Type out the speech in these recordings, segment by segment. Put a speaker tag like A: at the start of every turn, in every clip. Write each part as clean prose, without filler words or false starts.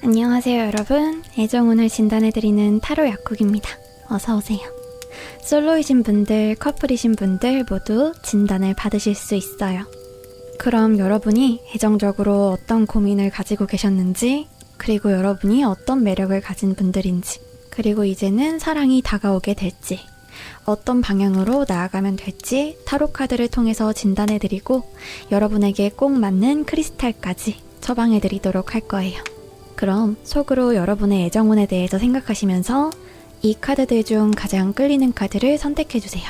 A: 안녕하세요 여러분, 애정운을 진단해드리는 타로 약국입니다. 어서오세요. 솔로이신 분들, 커플이신 분들 모두 진단을 받으실 수 있어요. 그럼 여러분이 애정적으로 어떤 고민을 가지고 계셨는지, 그리고 여러분이 어떤 매력을 가진 분들인지, 그리고 이제는 사랑이 다가오게 될지, 어떤 방향으로 나아가면 될지 타로 카드를 통해서 진단해드리고 여러분에게 꼭 맞는 크리스탈까지 처방해드리도록 할 거예요. 그럼 속으로 여러분의 애정운에 대해서 생각하시면서 이 카드들 중 가장 끌리는 카드를 선택해주세요.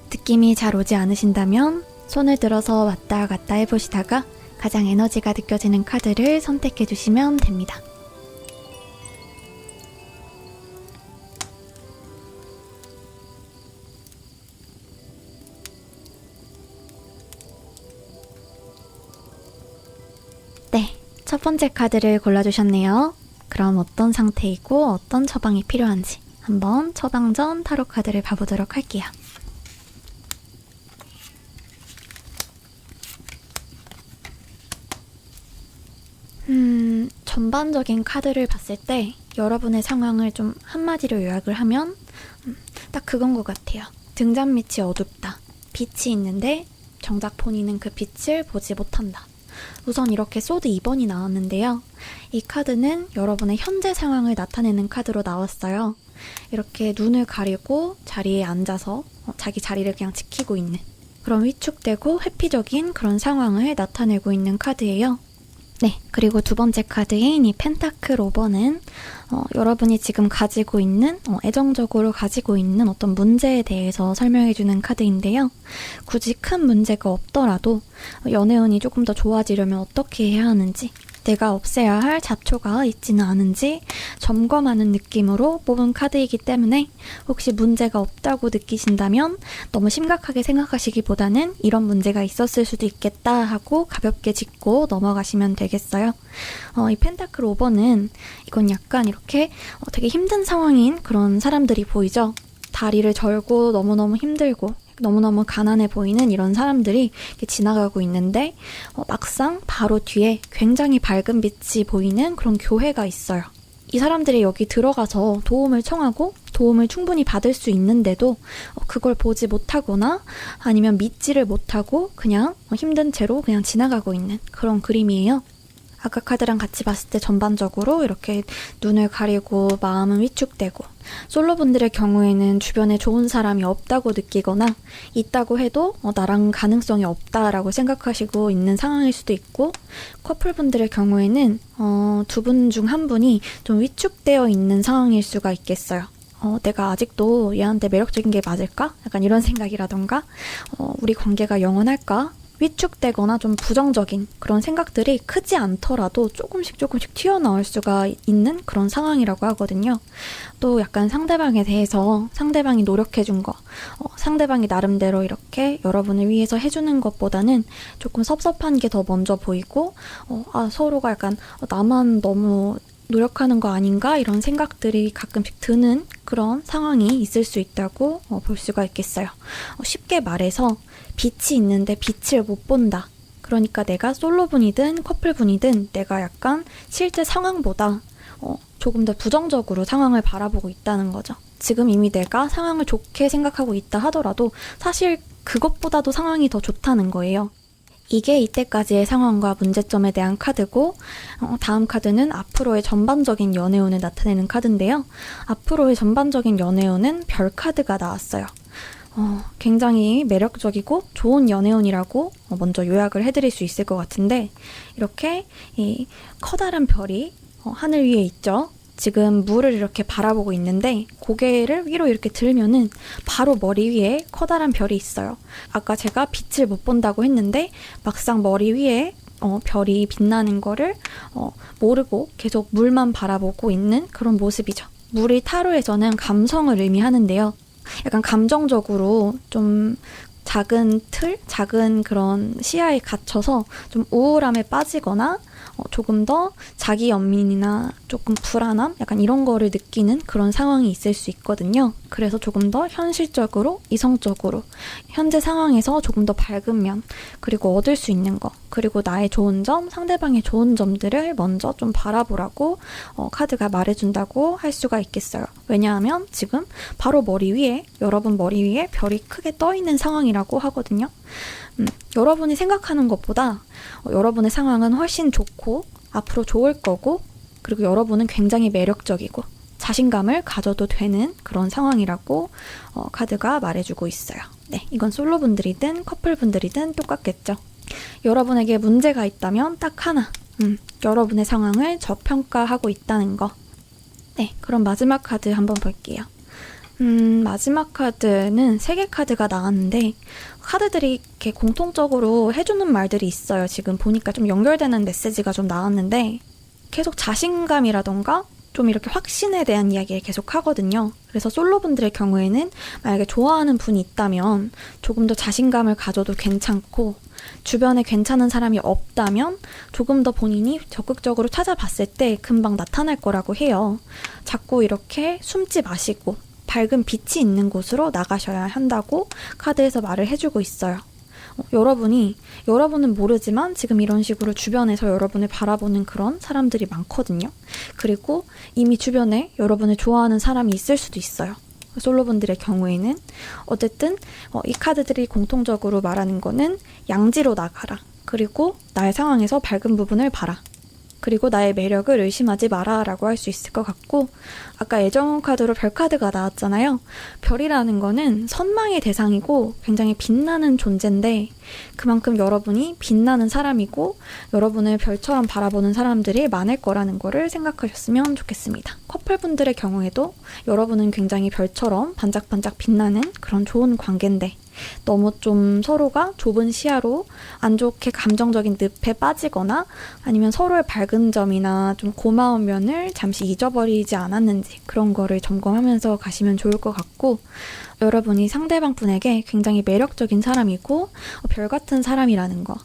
A: 느낌이 잘 오지 않으신다면 손을 들어서 왔다 갔다 해보시다가 가장 에너지가 느껴지는 카드를 선택해주시면 됩니다. 네, 첫 번째 카드를 골라주셨네요. 그럼 어떤 상태이고 어떤 처방이 필요한지 한번 처방 전 타로 카드를 봐보도록 할게요. 전반적인 카드를 봤을 때 여러분의 상황을 좀 한마디로 요약을 하면 딱 그건 것 같아요. 등잔 밑이 어둡다. 빛이 있는데 정작 본인은 그 빛을 보지 못한다. 우선 이렇게 소드 2번이 나왔는데요. 이 카드는 여러분의 현재 상황을 나타내는 카드로 나왔어요. 이렇게 눈을 가리고 자리에 앉아서 자기 자리를 그냥 지키고 있는 그런 위축되고 회피적인 그런 상황을 나타내고 있는 카드예요. 네, 그리고 두 번째 카드인 이 펜타클 5번은 여러분이 지금 가지고 있는 애정적으로 가지고 있는 어떤 문제에 대해서 설명해주는 카드인데요. 굳이 큰 문제가 없더라도 연애운이 조금 더 좋아지려면 어떻게 해야 하는지, 내가 없애야 할 잡초가 있지는 않은지 점검하는 느낌으로 뽑은 카드이기 때문에 혹시 문제가 없다고 느끼신다면 너무 심각하게 생각하시기보다는 이런 문제가 있었을 수도 있겠다 하고 가볍게 짚고 넘어가시면 되겠어요. 이 펜타클 5번은 이건 약간 이렇게 되게 힘든 상황인 그런 사람들이 보이죠. 다리를 절고 너무너무 힘들고 너무너무 가난해 보이는 이런 사람들이 이렇게 지나가고 있는데 막상 바로 뒤에 굉장히 밝은 빛이 보이는 그런 교회가 있어요. 이 사람들이 여기 들어가서 도움을 청하고 도움을 충분히 받을 수 있는데도 그걸 보지 못하거나 아니면 믿지를 못하고 그냥 힘든 채로 그냥 지나가고 있는 그런 그림이에요. 아까 카드랑 같이 봤을 때 전반적으로 이렇게 눈을 가리고 마음은 위축되고, 솔로분들의 경우에는 주변에 좋은 사람이 없다고 느끼거나 있다고 해도 나랑 가능성이 없다라고 생각하시고 있는 상황일 수도 있고, 커플분들의 경우에는 두 분 중 한 분이 좀 위축되어 있는 상황일 수가 있겠어요. 내가 아직도 얘한테 매력적인 게 맞을까? 약간 이런 생각이라던가 우리 관계가 영원할까? 위축되거나 좀 부정적인 그런 생각들이 크지 않더라도 조금씩 튀어나올 수가 있는 그런 상황이라고 하거든요. 또 약간 상대방에 대해서 상대방이 노력해준 거, 상대방이 나름대로 이렇게 여러분을 위해서 해주는 것보다는 조금 섭섭한 게 더 먼저 보이고 서로가 약간 나만 너무 노력하는 거 아닌가 이런 생각들이 가끔씩 드는 그런 상황이 있을 수 있다고 볼 수가 있겠어요. 쉽게 말해서 빛이 있는데 빛을 못 본다. 그러니까 내가 솔로분이든 커플분이든 내가 약간 실제 상황보다 조금 더 부정적으로 상황을 바라보고 있다는 거죠. 지금 이미 내가 상황을 좋게 생각하고 있다 하더라도 사실 그것보다도 상황이 더 좋다는 거예요. 이게 이때까지의 상황과 문제점에 대한 카드고, 다음 카드는 앞으로의 전반적인 연애운을 나타내는 카드인데요. 앞으로의 전반적인 연애운은 별 카드가 나왔어요. 굉장히 매력적이고 좋은 연애운이라고 먼저 요약을 해드릴 수 있을 것 같은데, 이렇게 이 커다란 별이 하늘 위에 있죠. 지금 물을 이렇게 바라보고 있는데 고개를 위로 이렇게 들면은 바로 머리 위에 커다란 별이 있어요. 아까 제가 빛을 못 본다고 했는데 막상 머리 위에 별이 빛나는 거를 모르고 계속 물만 바라보고 있는 그런 모습이죠. 물이 타로에서는 감성을 의미하는데요. 약간 감정적으로 좀 작은 그런 시야에 갇혀서 좀 우울함에 빠지거나 조금 더 자기 연민이나 조금 불안함, 약간 이런 거를 느끼는 그런 상황이 있을 수 있거든요. 그래서 조금 더 현실적으로, 이성적으로 현재 상황에서 조금 더 밝은 면, 그리고 얻을 수 있는 거, 그리고 나의 좋은 점, 상대방의 좋은 점들을 먼저 좀 바라보라고 카드가 말해준다고 할 수가 있겠어요. 왜냐하면 지금 바로 여러분 머리 위에 별이 크게 떠 있는 상황이라고 하거든요. 여러분이 생각하는 것보다 여러분의 상황은 훨씬 좋고 앞으로 좋을 거고, 그리고 여러분은 굉장히 매력적이고 자신감을 가져도 되는 그런 상황이라고 카드가 말해주고 있어요. 네, 이건 솔로분들이든 커플분들이든 똑같겠죠. 여러분에게 문제가 있다면 딱 하나, 여러분의 상황을 저평가하고 있다는 거. 네, 그럼 마지막 카드 한번 볼게요. 마지막 카드는 3개 카드가 나왔는데 카드들이 이렇게 공통적으로 해주는 말들이 있어요. 지금 보니까 좀 연결되는 메시지가 좀 나왔는데 계속 자신감이라던가 좀 이렇게 확신에 대한 이야기를 계속 하거든요. 그래서 솔로분들의 경우에는 만약에 좋아하는 분이 있다면 조금 더 자신감을 가져도 괜찮고, 주변에 괜찮은 사람이 없다면 조금 더 본인이 적극적으로 찾아봤을 때 금방 나타날 거라고 해요. 자꾸 이렇게 숨지 마시고 밝은 빛이 있는 곳으로 나가셔야 한다고 카드에서 말을 해주고 있어요. 여러분은 모르지만 지금 이런 식으로 주변에서 여러분을 바라보는 그런 사람들이 많거든요. 그리고 이미 주변에 여러분을 좋아하는 사람이 있을 수도 있어요. 솔로분들의 경우에는 어쨌든 이 카드들이 공통적으로 말하는 거는 양지로 나가라. 그리고 나의 상황에서 밝은 부분을 봐라. 그리고 나의 매력을 의심하지 마라 라고 할 수 있을 것 같고, 아까 애정 카드로 별 카드가 나왔잖아요. 별이라는 거는 선망의 대상이고 굉장히 빛나는 존재인데, 그만큼 여러분이 빛나는 사람이고 여러분을 별처럼 바라보는 사람들이 많을 거라는 거를 생각하셨으면 좋겠습니다. 커플분들의 경우에도 여러분은 굉장히 별처럼 반짝반짝 빛나는 그런 좋은 관계인데, 너무 좀 서로가 좁은 시야로 안 좋게 감정적인 늪에 빠지거나 아니면 서로의 밝은 점이나 좀 고마운 면을 잠시 잊어버리지 않았는지, 그런 거를 점검하면서 가시면 좋을 것 같고, 여러분이 상대방 분에게 굉장히 매력적인 사람이고 별 같은 사람이라는 거,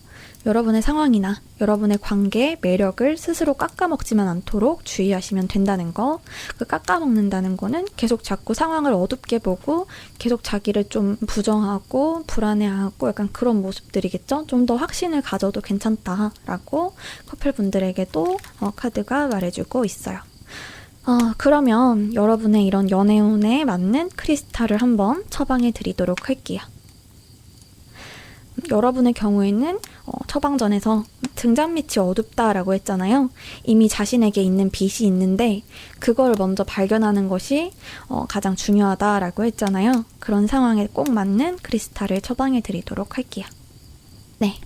A: 여러분의 상황이나 여러분의 관계의 매력을 스스로 깎아먹지만 않도록 주의하시면 된다는 거. 그 깎아먹는다는 거는 계속 자꾸 상황을 어둡게 보고 계속 자기를 좀 부정하고 불안해하고 약간 그런 모습들이겠죠. 좀 더 확신을 가져도 괜찮다라고 커플분들에게도 카드가 말해주고 있어요. 그러면 여러분의 이런 연애운에 맞는 크리스탈을 한번 처방해 드리도록 할게요. 여러분의 경우에는 처방전에서 등잔빛이 어둡다라고 했잖아요. 이미 자신에게 있는 빛이 있는데 그걸 먼저 발견하는 것이 가장 중요하다라고 했잖아요. 그런 상황에 꼭 맞는 크리스탈을 처방해 드리도록 할게요. 네,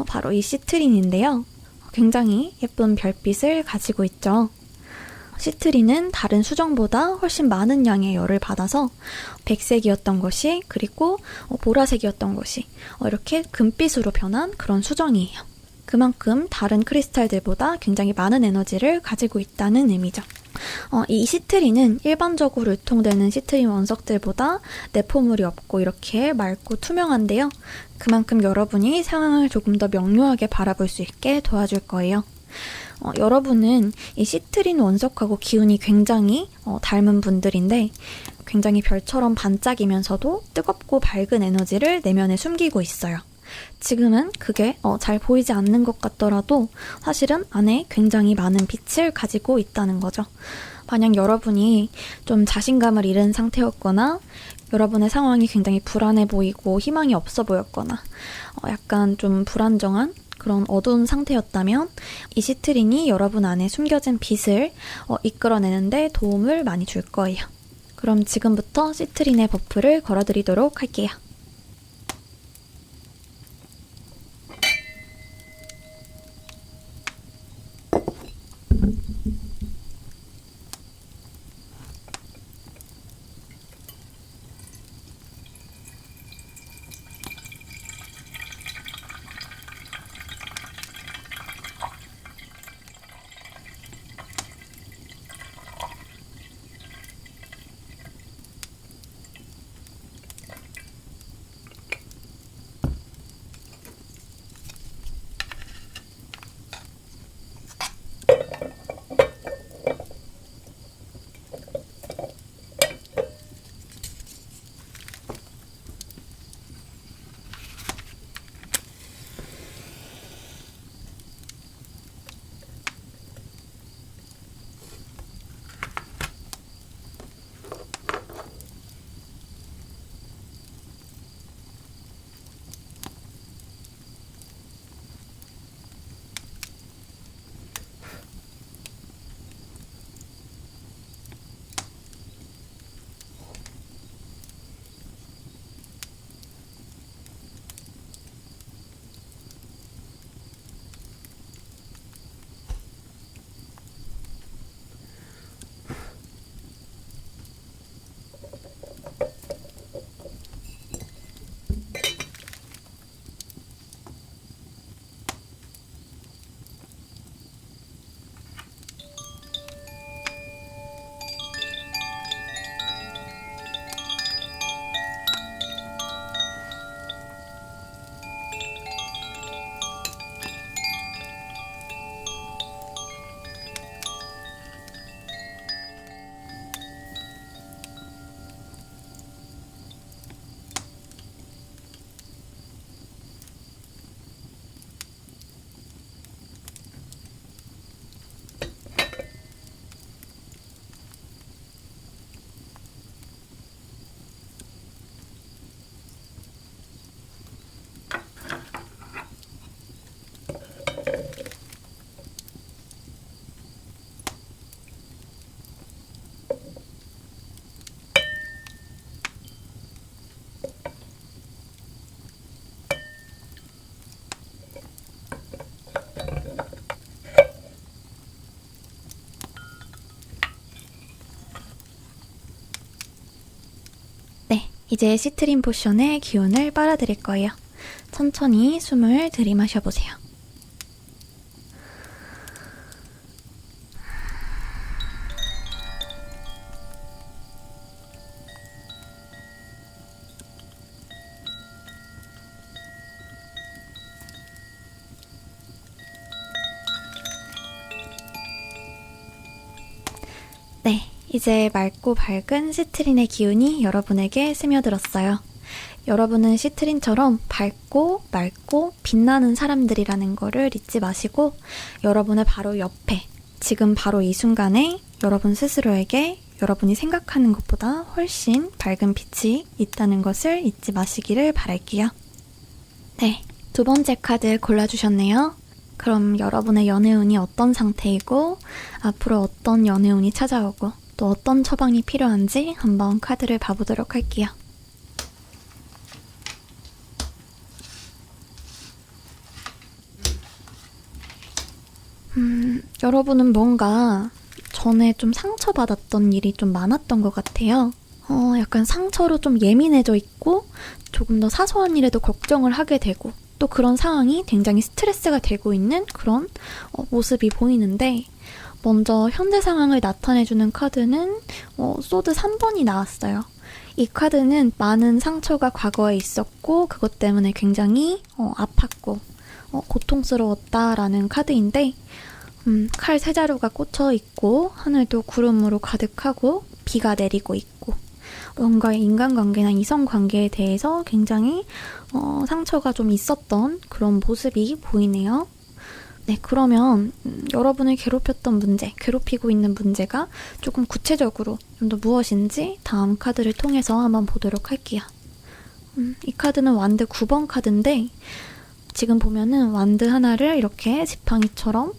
A: 바로 이 시트린인데요. 굉장히 예쁜 별빛을 가지고 있죠. 시트린은 다른 수정보다 훨씬 많은 양의 열을 받아서 백색이었던 것이, 그리고 보라색이었던 것이 이렇게 금빛으로 변한 그런 수정이에요. 그만큼 다른 크리스탈들보다 굉장히 많은 에너지를 가지고 있다는 의미죠. 이 시트린은 일반적으로 유통되는 시트린 원석들보다 내포물이 없고 이렇게 맑고 투명한데요. 그만큼 여러분이 상황을 조금 더 명료하게 바라볼 수 있게 도와줄 거예요. 여러분은 이 시트린 원석하고 기운이 굉장히 닮은 분들인데 굉장히 별처럼 반짝이면서도 뜨겁고 밝은 에너지를 내면에 숨기고 있어요. 지금은 그게 잘 보이지 않는 것 같더라도 사실은 안에 굉장히 많은 빛을 가지고 있다는 거죠. 만약 여러분이 좀 자신감을 잃은 상태였거나 여러분의 상황이 굉장히 불안해 보이고 희망이 없어 보였거나 약간 좀 불안정한 그런 어두운 상태였다면 이 시트린이 여러분 안에 숨겨진 빛을 이끌어내는데 도움을 많이 줄 거예요. 그럼 지금부터 시트린의 버프를 걸어드리도록 할게요. 이제 시트린 포션의 기운을 빨아들일 거예요. 천천히 숨을 들이마셔보세요. 네, 이제 맑고 밝은 시트린의 기운이 여러분에게 스며들었어요. 여러분은 시트린처럼 밝고 맑고 빛나는 사람들이라는 거를 잊지 마시고 여러분의 바로 옆에 지금 바로 이 순간에 여러분 스스로에게 여러분이 생각하는 것보다 훨씬 밝은 빛이 있다는 것을 잊지 마시기를 바랄게요. 네, 두 번째 카드 골라주셨네요. 그럼 여러분의 연애운이 어떤 상태이고 앞으로 어떤 연애운이 찾아오고 또 어떤 처방이 필요한지 한번 카드를 봐보도록 할게요. 여러분은 뭔가 전에 좀 상처받았던 일이 좀 많았던 것 같아요. 약간 상처로 좀 예민해져 있고 조금 더 사소한 일에도 걱정을 하게 되고 또 그런 상황이 굉장히 스트레스가 되고 있는 그런 모습이 보이는데 먼저 현재 상황을 나타내주는 카드는 소드 3번이 나왔어요. 이 카드는 많은 상처가 과거에 있었고 그것 때문에 굉장히 아팠고 고통스러웠다라는 카드인데 칼 세 자루가 꽂혀 있고 하늘도 구름으로 가득하고 비가 내리고 있고 뭔가 인간관계나 이성관계에 대해서 굉장히 상처가 좀 있었던 그런 모습이 보이네요. 네, 그러면 여러분을 괴롭혔던 문제, 괴롭히고 있는 문제가 조금 구체적으로 좀 더 무엇인지 다음 카드를 통해서 한번 보도록 할게요. 이 카드는 완드 9번 카드인데 지금 보면은 완드 하나를 이렇게 지팡이처럼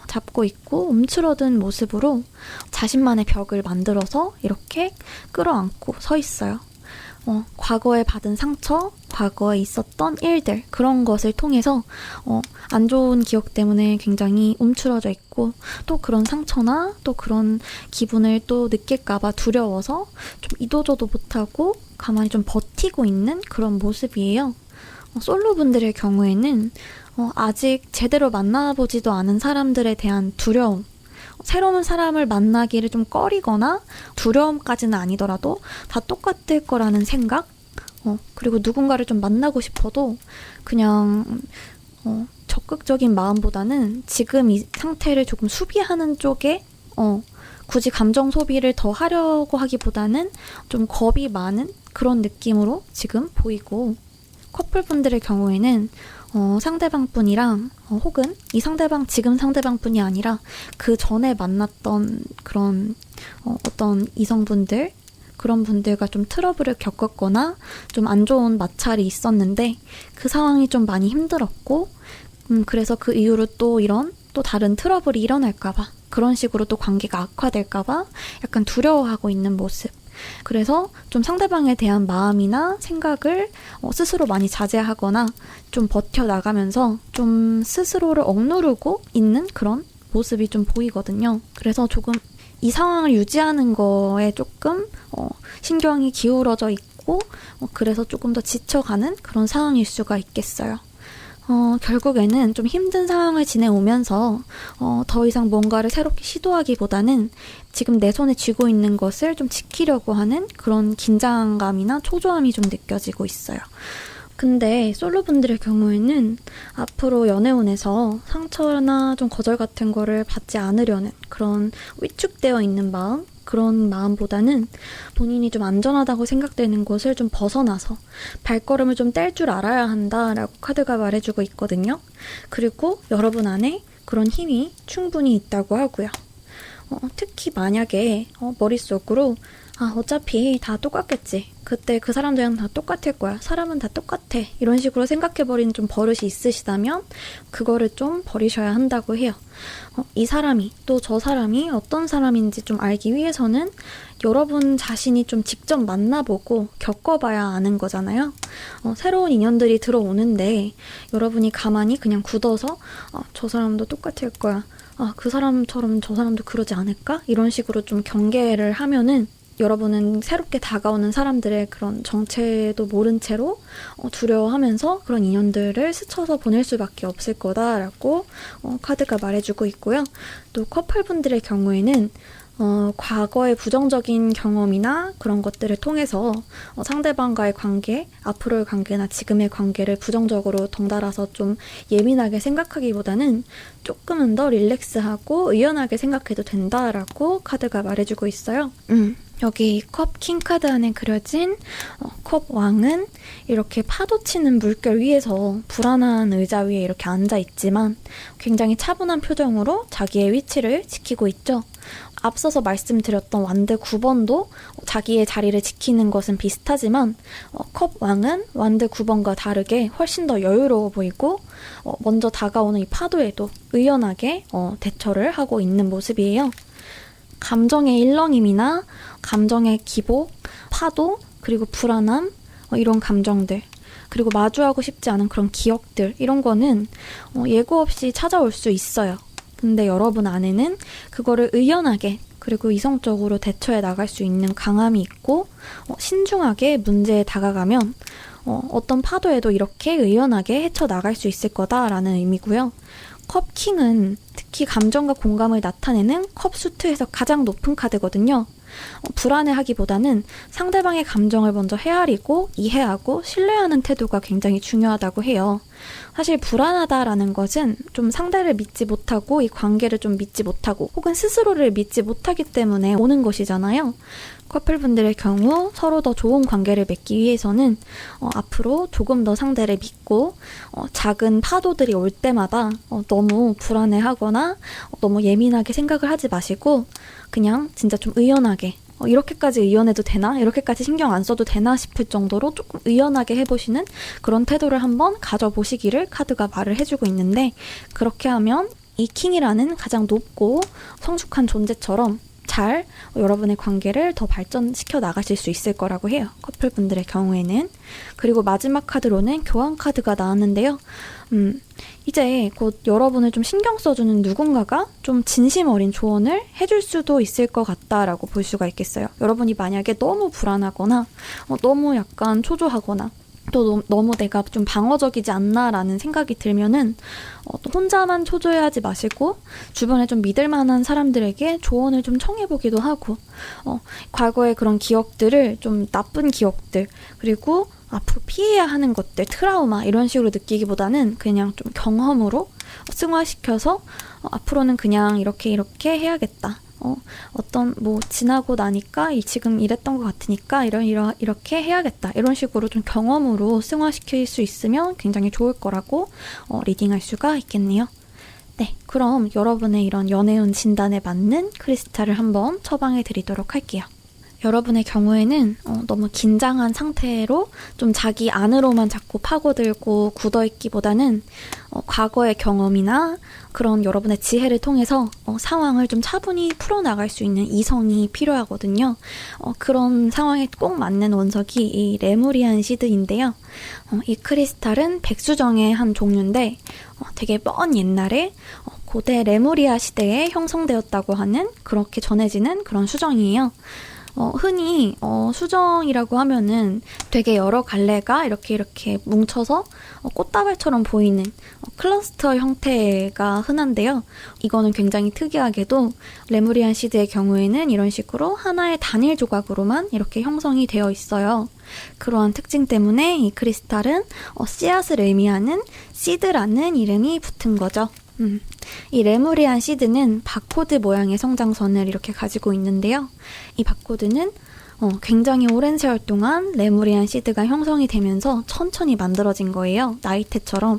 A: 잡고 있고 움츠러든 모습으로 자신만의 벽을 만들어서 이렇게 끌어안고 서 있어요. 과거에 받은 상처, 과거에 있었던 일들 그런 것을 통해서 안 좋은 기억 때문에 굉장히 움츠러져 있고 또 그런 상처나 또 그런 기분을 또 느낄까봐 두려워서 좀 이도저도 못하고 가만히 좀 버티고 있는 그런 모습이에요. 솔로분들의 경우에는 아직 제대로 만나보지도 않은 사람들에 대한 두려움, 새로운 사람을 만나기를 좀 꺼리거나 두려움까지는 아니더라도 다 똑같을 거라는 생각, 그리고 누군가를 좀 만나고 싶어도 그냥 적극적인 마음보다는 지금 이 상태를 조금 수비하는 쪽에 굳이 감정 소비를 더 하려고 하기보다는 좀 겁이 많은 그런 느낌으로 지금 보이고 커플분들의 경우에는 상대방 분이랑 혹은 이 상대방 지금 상대방 분이 아니라 그 전에 만났던 그런 어떤 이성분들 그런 분들과 좀 트러블을 겪었거나 좀 안 좋은 마찰이 있었는데 그 상황이 좀 많이 힘들었고 그래서 그 이후로 또 이런 또 다른 트러블이 일어날까봐 그런 식으로 또 관계가 악화될까봐 약간 두려워하고 있는 모습. 그래서 좀 상대방에 대한 마음이나 생각을 스스로 많이 자제하거나 좀 버텨나가면서 좀 스스로를 억누르고 있는 그런 모습이 좀 보이거든요. 그래서 조금 이 상황을 유지하는 거에 조금 신경이 기울어져 있고 그래서 조금 더 지쳐가는 그런 상황일 수가 있겠어요. 결국에는 좀 힘든 상황을 지내오면서 더 이상 뭔가를 새롭게 시도하기보다는 지금 내 손에 쥐고 있는 것을 좀 지키려고 하는 그런 긴장감이나 초조함이 좀 느껴지고 있어요. 근데 솔로분들의 경우에는 앞으로 연애운에서 상처나 좀 거절 같은 거를 받지 않으려는 그런 위축되어 있는 마음, 그런 마음보다는 본인이 좀 안전하다고 생각되는 곳을 좀 벗어나서 발걸음을 좀 뗄 줄 알아야 한다라고 카드가 말해주고 있거든요. 그리고 여러분 안에 그런 힘이 충분히 있다고 하고요. 특히 만약에 머릿속으로 어차피 다 똑같겠지. 그때 그 사람들은 다 똑같을 거야. 사람은 다 똑같아. 이런 식으로 생각해버린 좀 버릇이 있으시다면 그거를 좀 버리셔야 한다고 해요. 이 사람이 또 저 사람이 어떤 사람인지 좀 알기 위해서는 여러분 자신이 좀 직접 만나보고 겪어봐야 아는 거잖아요. 새로운 인연들이 들어오는데 여러분이 가만히 그냥 굳어서 저 사람도 똑같을 거야. 그 사람처럼 저 사람도 그러지 않을까? 이런 식으로 좀 경계를 하면은 여러분은 새롭게 다가오는 사람들의 그런 정체도 모른 채로 두려워하면서 그런 인연들을 스쳐서 보낼 수밖에 없을 거다라고 카드가 말해주고 있고요. 또 커플분들의 경우에는 과거의 부정적인 경험이나 그런 것들을 통해서 상대방과의 관계, 앞으로의 관계나 지금의 관계를 부정적으로 덩달아서 좀 예민하게 생각하기보다는 조금은 더 릴렉스하고 의연하게 생각해도 된다라고 카드가 말해주고 있어요. 여기 컵 킹 카드 안에 그려진 컵 왕은 이렇게 파도치는 물결 위에서 불안한 의자 위에 이렇게 앉아있지만 굉장히 차분한 표정으로 자기의 위치를 지키고 있죠. 앞서서 말씀드렸던 완드 9번도 자기의 자리를 지키는 것은 비슷하지만 컵 왕은 완드 9번과 다르게 훨씬 더 여유로워 보이고 먼저 다가오는 이 파도에도 의연하게 대처를 하고 있는 모습이에요. 감정의 일렁임이나 감정의 기복, 파도, 그리고 불안함, 이런 감정들, 그리고 마주하고 싶지 않은 그런 기억들, 이런 거는 예고 없이 찾아올 수 있어요. 근데 여러분 안에는 그거를 의연하게 그리고 이성적으로 대처해 나갈 수 있는 강함이 있고 신중하게 문제에 다가가면 어떤 파도에도 이렇게 의연하게 헤쳐나갈 수 있을 거다라는 의미고요. 컵킹은 특히 감정과 공감을 나타내는 컵 수트에서 가장 높은 카드거든요. 불안해하기보다는 상대방의 감정을 먼저 헤아리고 이해하고 신뢰하는 태도가 굉장히 중요하다고 해요. 사실 불안하다라는 것은 좀 상대를 믿지 못하고 이 관계를 좀 믿지 못하고 혹은 스스로를 믿지 못하기 때문에 오는 것이잖아요. 커플분들의 경우 서로 더 좋은 관계를 맺기 위해서는 앞으로 조금 더 상대를 믿고 작은 파도들이 올 때마다 너무 불안해하거나 너무 예민하게 생각을 하지 마시고 그냥 진짜 좀 의연하게 이렇게까지 의연해도 되나? 이렇게까지 신경 안 써도 되나 싶을 정도로 조금 의연하게 해보시는 그런 태도를 한번 가져보시기를 카드가 말을 해주고 있는데 그렇게 하면 이 킹이라는 가장 높고 성숙한 존재처럼 잘 여러분의 관계를 더 발전시켜 나가실 수 있을 거라고 해요. 커플분들의 경우에는. 그리고 마지막 카드로는 교환 카드가 나왔는데요. 이제 곧 여러분을 좀 신경 써주는 누군가가 좀 진심 어린 조언을 해줄 수도 있을 것 같다라고 볼 수가 있겠어요. 여러분이 만약에 너무 불안하거나 너무 약간 초조하거나 또 너무 내가 좀 방어적이지 않나라는 생각이 들면은 혼자만 초조해하지 마시고 주변에 좀 믿을 만한 사람들에게 조언을 좀 청해보기도 하고 과거의 그런 기억들을 좀 나쁜 기억들 그리고 앞으로 피해야 하는 것들, 트라우마 이런 식으로 느끼기보다는 그냥 좀 경험으로 승화시켜서 앞으로는 그냥 이렇게 해야겠다. 지나고 나니까 지금 이랬던 것 같으니까 이렇게 해야겠다. 이런 식으로 좀 경험으로 승화시킬 수 있으면 굉장히 좋을 거라고 리딩할 수가 있겠네요. 네, 그럼 여러분의 이런 연애운 진단에 맞는 크리스탈을 한번 처방해 드리도록 할게요. 여러분의 경우에는 너무 긴장한 상태로 좀 자기 안으로만 자꾸 파고들고 굳어있기보다는 과거의 경험이나 그런 여러분의 지혜를 통해서 상황을 좀 차분히 풀어나갈 수 있는 이성이 필요하거든요. 그런 상황에 꼭 맞는 원석이 이 레무리안 시드인데요. 이 크리스탈은 백수정의 한 종류인데 되게 먼 옛날에 고대 레무리아 시대에 형성되었다고 하는 그렇게 전해지는 그런 수정이에요. 흔히 수정이라고 하면은 되게 여러 갈래가 이렇게 뭉쳐서 꽃다발처럼 보이는 클러스터 형태가 흔한데요. 이거는 굉장히 특이하게도 레무리안 시드의 경우에는 이런 식으로 하나의 단일 조각으로만 이렇게 형성이 되어 있어요. 그러한 특징 때문에 이 크리스탈은 씨앗을 의미하는 시드라는 이름이 붙은 거죠. 이 레무리안 시드는 바코드 모양의 성장선을 이렇게 가지고 있는데요. 이 바코드는 굉장히 오랜 세월 동안 레무리안 시드가 형성이 되면서 천천히 만들어진 거예요. 나이테처럼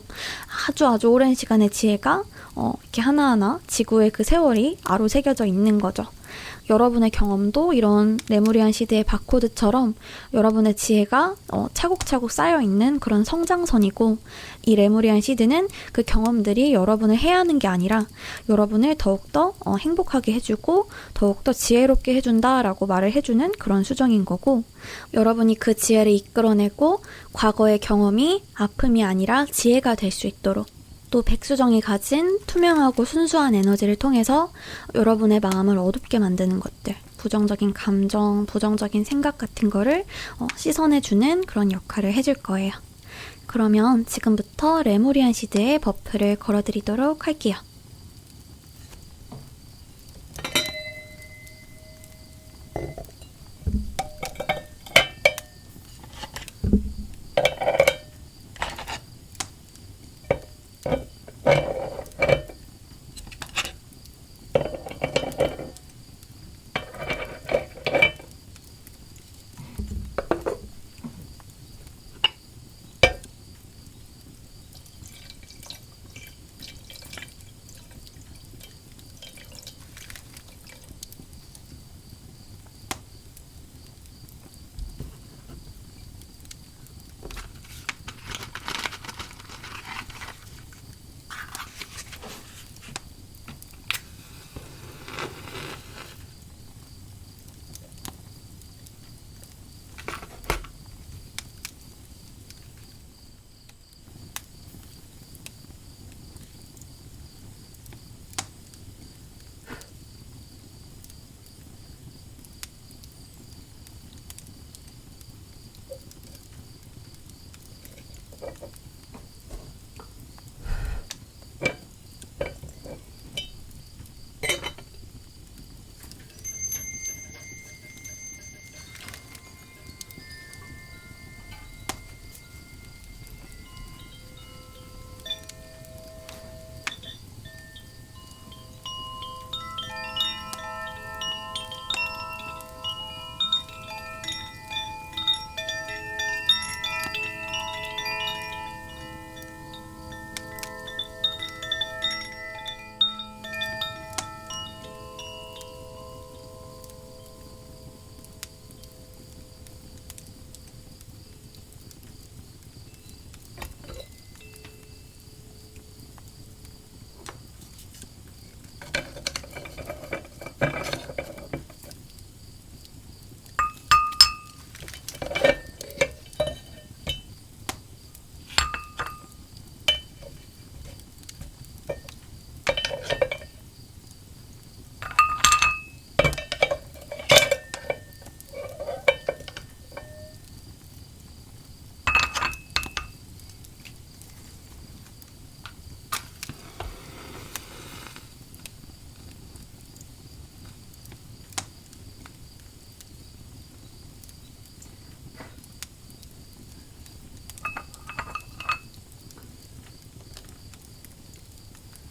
A: 아주 오랜 시간의 지혜가 이렇게 하나하나 지구의 그 세월이 아로새겨져 있는 거죠. 여러분의 경험도 이런 레무리안 시드의 바코드처럼 여러분의 지혜가 차곡차곡 쌓여있는 그런 성장선이고 이 레무리안 시드는 그 경험들이 여러분을 해하는 게 아니라 여러분을 더욱더 행복하게 해주고 더욱더 지혜롭게 해준다라고 말을 해주는 그런 수정인 거고 여러분이 그 지혜를 이끌어내고 과거의 경험이 아픔이 아니라 지혜가 될 수 있도록 또 백수정이 가진 투명하고 순수한 에너지를 통해서 여러분의 마음을 어둡게 만드는 것들, 부정적인 감정, 부정적인 생각 같은 거를 씻어내주는 그런 역할을 해줄 거예요. 그러면 지금부터 레모리안 시드에 버프를 걸어드리도록 할게요.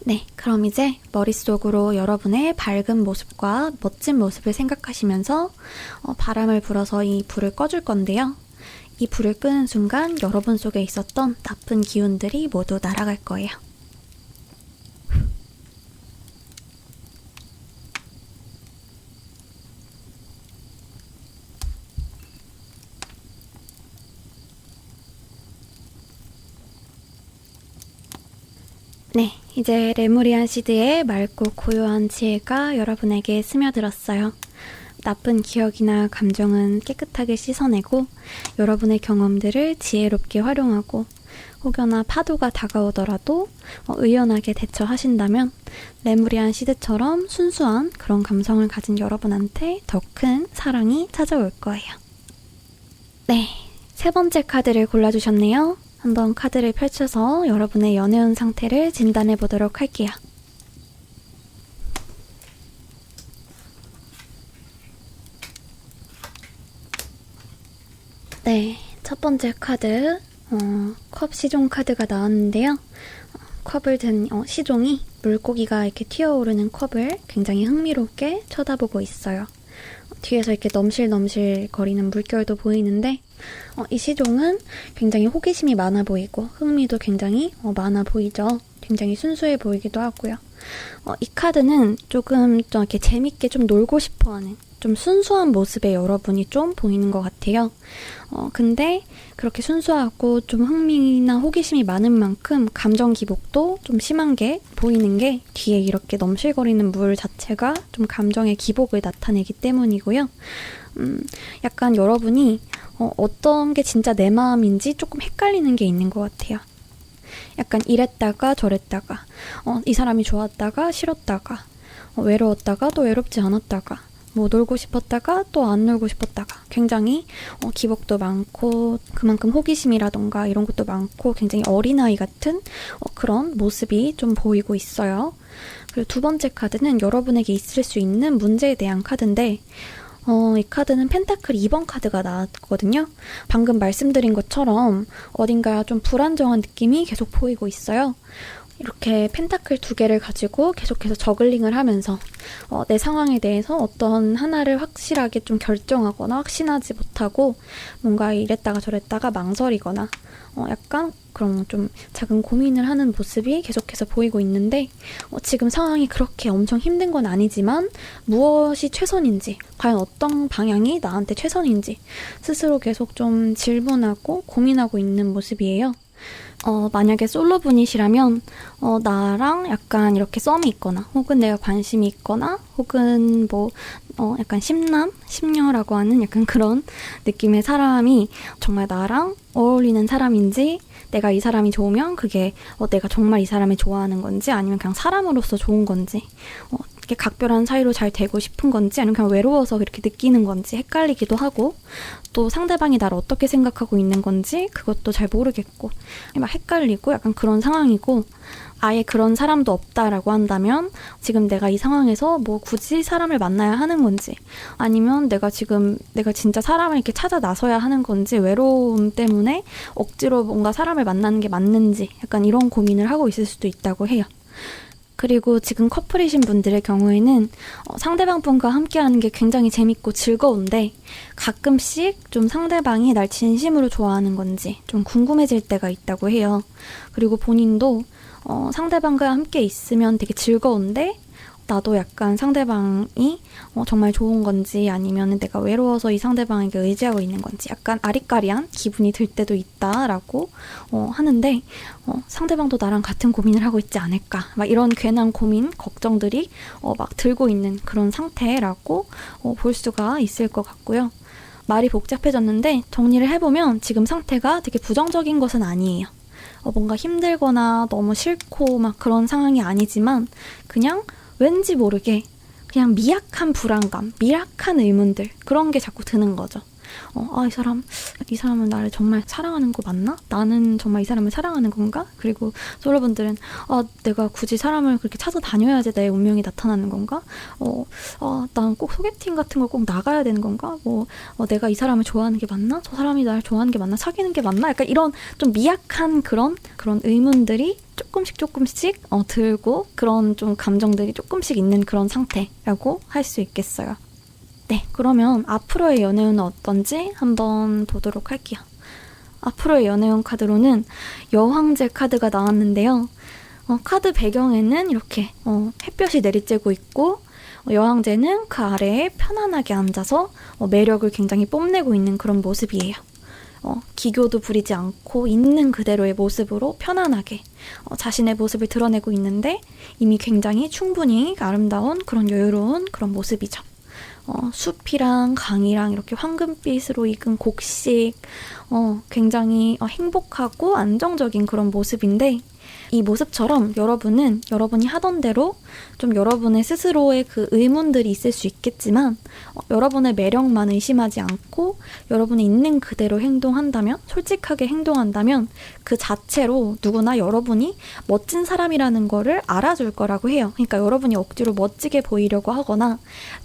A: 네, 그럼 이제 머릿속으로 여러분의 밝은 모습과 멋진 모습을 생각하시면서 바람을 불어서 이 불을 꺼줄 건데요. 이 불을 끄는 순간 여러분 속에 있었던 나쁜 기운들이 모두 날아갈 거예요. 네, 이제 레무리안 시드의 맑고 고요한 지혜가 여러분에게 스며들었어요. 나쁜 기억이나 감정은 깨끗하게 씻어내고 여러분의 경험들을 지혜롭게 활용하고 혹여나 파도가 다가오더라도 의연하게 대처하신다면 레무리안 시드처럼 순수한 그런 감성을 가진 여러분한테 더 큰 사랑이 찾아올 거예요. 네, 세 번째 카드를 골라주셨네요. 한번 카드를 펼쳐서 여러분의 연애운 상태를 진단해 보도록 할게요. 네, 첫 번째 카드 컵 시종 카드가 나왔는데요. 컵을 든 시종이 물고기가 이렇게 튀어오르는 컵을 굉장히 흥미롭게 쳐다보고 있어요. 뒤에서 이렇게 넘실넘실 거리는 물결도 보이는데 이 시종은 굉장히 호기심이 많아 보이고 흥미도 굉장히 많아 보이죠. 굉장히 순수해 보이기도 하고요. 이 카드는 조금 좀 이렇게 재밌게 좀 놀고 싶어하는 좀 순수한 모습의 여러분이 좀 보이는 것 같아요. 근데 그렇게 순수하고 좀 흥미나 호기심이 많은 만큼 감정 기복도 좀 심한 게 보이는 게 뒤에 이렇게 넘실거리는 물 자체가 좀 감정의 기복을 나타내기 때문이고요. 약간 여러분이 어떤 게 진짜 내 마음인지 조금 헷갈리는 게 있는 것 같아요. 약간 이랬다가 저랬다가 이 사람이 좋았다가 싫었다가 외로웠다가 또 외롭지 않았다가 뭐 놀고 싶었다가 또 안 놀고 싶었다가 굉장히 기복도 많고 그만큼 호기심이라던가 이런 것도 많고 굉장히 어린아이 같은 그런 모습이 좀 보이고 있어요. 그리고 두 번째 카드는 여러분에게 있을 수 있는 문제에 대한 카드인데 이 카드는 펜타클 2번 카드가 나왔거든요. 방금 말씀드린 것처럼 어딘가 좀 불안정한 느낌이 계속 보이고 있어요. 이렇게 펜타클 2개를 가지고 계속해서 저글링을 하면서 내 상황에 대해서 어떤 하나를 확실하게 좀 결정하거나 확신하지 못하고 뭔가 이랬다가 저랬다가 망설이거나 약간 그런 좀 작은 고민을 하는 모습이 계속해서 보이고 있는데 지금 상황이 그렇게 엄청 힘든 건 아니지만 무엇이 최선인지, 과연 어떤 방향이 나한테 최선인지 스스로 계속 좀 질문하고 고민하고 있는 모습이에요. 만약에 솔로분이시라면 나랑 약간 이렇게 썸이 있거나 혹은 내가 관심이 있거나 혹은 뭐 약간 심녀라고 하는 약간 그런 느낌의 사람이 정말 나랑 어울리는 사람인지, 내가 이 사람이 좋으면 그게 내가 정말 이 사람을 좋아하는 건지 아니면 그냥 사람으로서 좋은 건지 이렇게 각별한 사이로 잘 되고 싶은 건지 아니면 그냥 외로워서 그렇게 느끼는 건지 헷갈리기도 하고, 또 상대방이 나를 어떻게 생각하고 있는 건지 그것도 잘 모르겠고 막 헷갈리고 약간 그런 상황이고, 아예 그런 사람도 없다라고 한다면 지금 내가 이 상황에서 뭐 굳이 사람을 만나야 하는 건지 아니면 내가 진짜 사람을 이렇게 찾아 나서야 하는 건지, 외로움 때문에 억지로 뭔가 사람을 만나는 게 맞는지 약간 이런 고민을 하고 있을 수도 있다고 해요. 그리고 지금 커플이신 분들의 경우에는 상대방 분과 함께하는 게 굉장히 재밌고 즐거운데 가끔씩 좀 상대방이 날 진심으로 좋아하는 건지 좀 궁금해질 때가 있다고 해요. 그리고 본인도 상대방과 함께 있으면 되게 즐거운데 나도 약간 상대방이 정말 좋은 건지 아니면 내가 외로워서 이 상대방에게 의지하고 있는 건지 약간 아리까리한 기분이 들 때도 있다라고 하는데 상대방도 나랑 같은 고민을 하고 있지 않을까, 막 이런 괜한 고민, 걱정들이 막 들고 있는 그런 상태라고 볼 수가 있을 것 같고요. 말이 복잡해졌는데 정리를 해보면 지금 상태가 되게 부정적인 것은 아니에요. 뭔가 힘들거나 너무 싫고 막 그런 상황이 아니지만 그냥 왠지 모르게 그냥 미약한 불안감, 미약한 의문들, 그런 게 자꾸 드는 거죠. 이 사람은 나를 정말 사랑하는 거 맞나? 나는 정말 이 사람을 사랑하는 건가? 그리고 솔로분들은 내가 굳이 사람을 그렇게 찾아다녀야지 내 운명이 나타나는 건가? 난 꼭 소개팅 같은 걸 꼭 나가야 되는 건가? 내가 이 사람을 좋아하는 게 맞나? 저 사람이 나를 좋아하는 게 맞나? 사귀는 게 맞나? 약간 이런 좀 미약한 그런 의문들이 조금씩 들고 그런 좀 감정들이 조금씩 있는 그런 상태라고 할 수 있겠어요. 네, 그러면 앞으로의 연애운은 어떤지 한번 보도록 할게요. 앞으로의 연애운 카드로는 여황제 카드가 나왔는데요. 카드 배경에는 이렇게 햇볕이 내리쬐고 있고 여황제는 그 아래에 편안하게 앉아서 매력을 굉장히 뽐내고 있는 그런 모습이에요. 기교도 부리지 않고 있는 그대로의 모습으로 편안하게 자신의 모습을 드러내고 있는데 이미 굉장히 충분히 아름다운 그런 여유로운 그런 모습이죠. 숲이랑 강이랑 이렇게 황금빛으로 익은 곡식, 굉장히 행복하고 안정적인 그런 모습인데 이 모습처럼 여러분이 하던 대로 좀 여러분의 스스로의 그 의문들이 있을 수 있겠지만 여러분의 매력만 의심하지 않고 여러분이 있는 그대로 행동한다면, 솔직하게 행동한다면 그 자체로 누구나 여러분이 멋진 사람이라는 거를 알아줄 거라고 해요. 그러니까 여러분이 억지로 멋지게 보이려고 하거나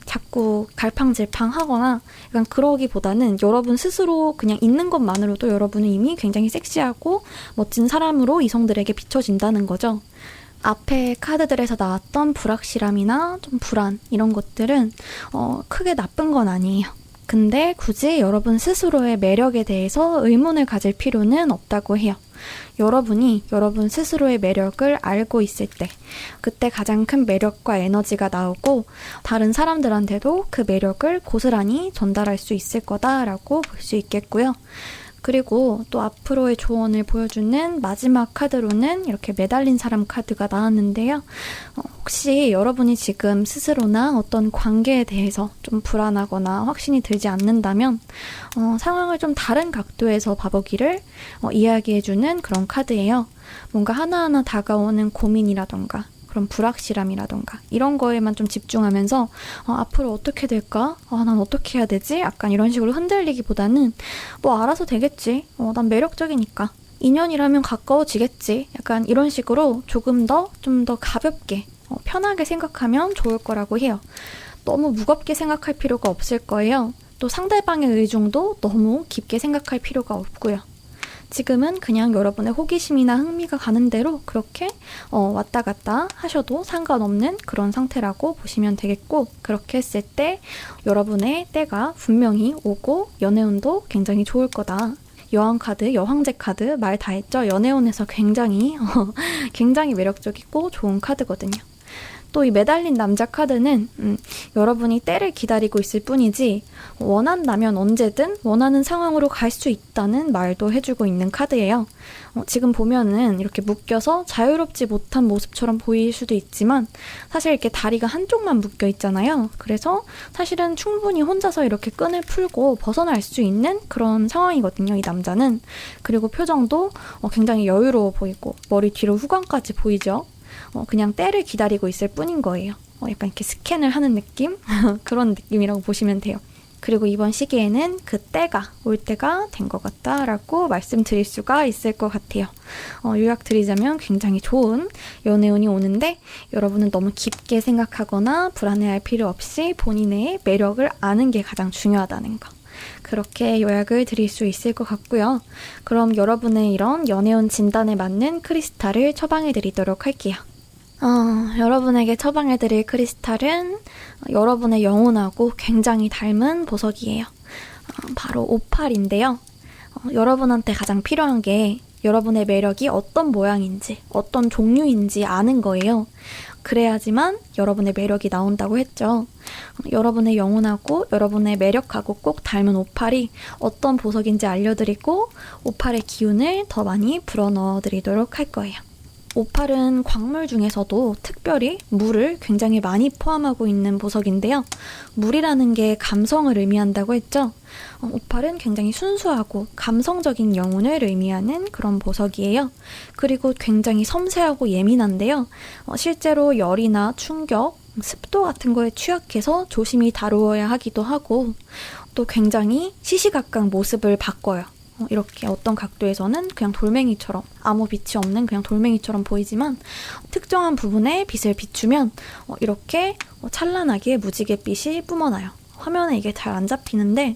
A: 자꾸 갈팡질팡 하거나 약간 그러기보다는 여러분 스스로 그냥 있는 것만으로도 여러분은 이미 굉장히 섹시하고 멋진 사람으로 이성들에게 비춰진다는 거죠. 앞에 카드들에서 나왔던 불확실함이나 좀 불안 이런 것들은 크게 나쁜 건 아니에요. 근데 굳이 여러분 스스로의 매력에 대해서 의문을 가질 필요는 없다고 해요. 여러분이 여러분 스스로의 매력을 알고 있을 때 그때 가장 큰 매력과 에너지가 나오고 다른 사람들한테도 그 매력을 고스란히 전달할 수 있을 거다라고 볼 수 있겠고요. 그리고 또 앞으로의 조언을 보여주는 마지막 카드로는 이렇게 매달린 사람 카드가 나왔는데요. 혹시 여러분이 지금 스스로나 어떤 관계에 대해서 좀 불안하거나 확신이 들지 않는다면 상황을 좀 다른 각도에서 봐보기를 이야기해주는 그런 카드예요. 뭔가 하나하나 다가오는 고민이라던가 그런 불확실함이라던가 이런 거에만 좀 집중하면서 앞으로 어떻게 될까? 난 어떻게 해야 되지? 약간 이런 식으로 흔들리기보다는 뭐 알아서 되겠지. 난 매력적이니까. 인연이라면 가까워지겠지. 약간 이런 식으로 조금 더 좀 더 가볍게 편하게 생각하면 좋을 거라고 해요. 너무 무겁게 생각할 필요가 없을 거예요. 또 상대방의 의중도 너무 깊게 생각할 필요가 없고요. 지금은 그냥 여러분의 호기심이나 흥미가 가는 대로 그렇게 왔다 갔다 하셔도 상관없는 그런 상태라고 보시면 되겠고, 그렇게 했을 때 여러분의 때가 분명히 오고 연애운도 굉장히 좋을 거다. 여왕카드, 여황제 카드 말 다 했죠? 연애운에서 굉장히 매력적이고 좋은 카드거든요. 또 이 매달린 남자 카드는 여러분이 때를 기다리고 있을 뿐이지 원한다면 언제든 원하는 상황으로 갈 수 있다는 말도 해주고 있는 카드예요. 지금 보면은 이렇게 묶여서 자유롭지 못한 모습처럼 보일 수도 있지만 사실 이렇게 다리가 한쪽만 묶여 있잖아요. 그래서 사실은 충분히 혼자서 이렇게 끈을 풀고 벗어날 수 있는 그런 상황이거든요, 이 남자는. 그리고 표정도 굉장히 여유로워 보이고 머리 뒤로 후광까지 보이죠. 그냥 때를 기다리고 있을 뿐인 거예요. 약간 이렇게 스캔을 하는 느낌? 그런 느낌이라고 보시면 돼요. 그리고 이번 시기에는 그 때가 올 때가 된 것 같다라고 말씀드릴 수가 있을 것 같아요. 요약드리자면 굉장히 좋은 연애운이 오는데 여러분은 너무 깊게 생각하거나 불안해할 필요 없이 본인의 매력을 아는 게 가장 중요하다는 거. 그렇게 요약을 드릴 수 있을 것 같고요. 그럼 여러분의 이런 연애운 진단에 맞는 크리스탈을 처방해 드리도록 할게요. 여러분에게 처방해드릴 크리스탈은 여러분의 영혼하고 굉장히 닮은 보석이에요. 바로 오팔인데요. 여러분한테 가장 필요한 게 여러분의 매력이 어떤 모양인지, 어떤 종류인지 아는 거예요. 그래야지만 여러분의 매력이 나온다고 했죠. 여러분의 영혼하고 여러분의 매력하고 꼭 닮은 오팔이 어떤 보석인지 알려드리고 오팔의 기운을 더 많이 불어넣어 드리도록 할 거예요. 오팔은 광물 중에서도 특별히 물을 굉장히 많이 포함하고 있는 보석인데요. 물이라는 게 감성을 의미한다고 했죠. 오팔은 굉장히 순수하고 감성적인 영혼을 의미하는 그런 보석이에요. 그리고 굉장히 섬세하고 예민한데요. 실제로 열이나 충격, 습도 같은 거에 취약해서 조심히 다루어야 하기도 하고 또 굉장히 시시각각 모습을 바꿔요. 이렇게 어떤 각도에서는 그냥 돌멩이처럼 아무 빛이 없는 그냥 돌멩이처럼 보이지만 특정한 부분에 빛을 비추면 이렇게 찬란하게 무지갯빛이 뿜어나요. 화면에 이게 잘 안 잡히는데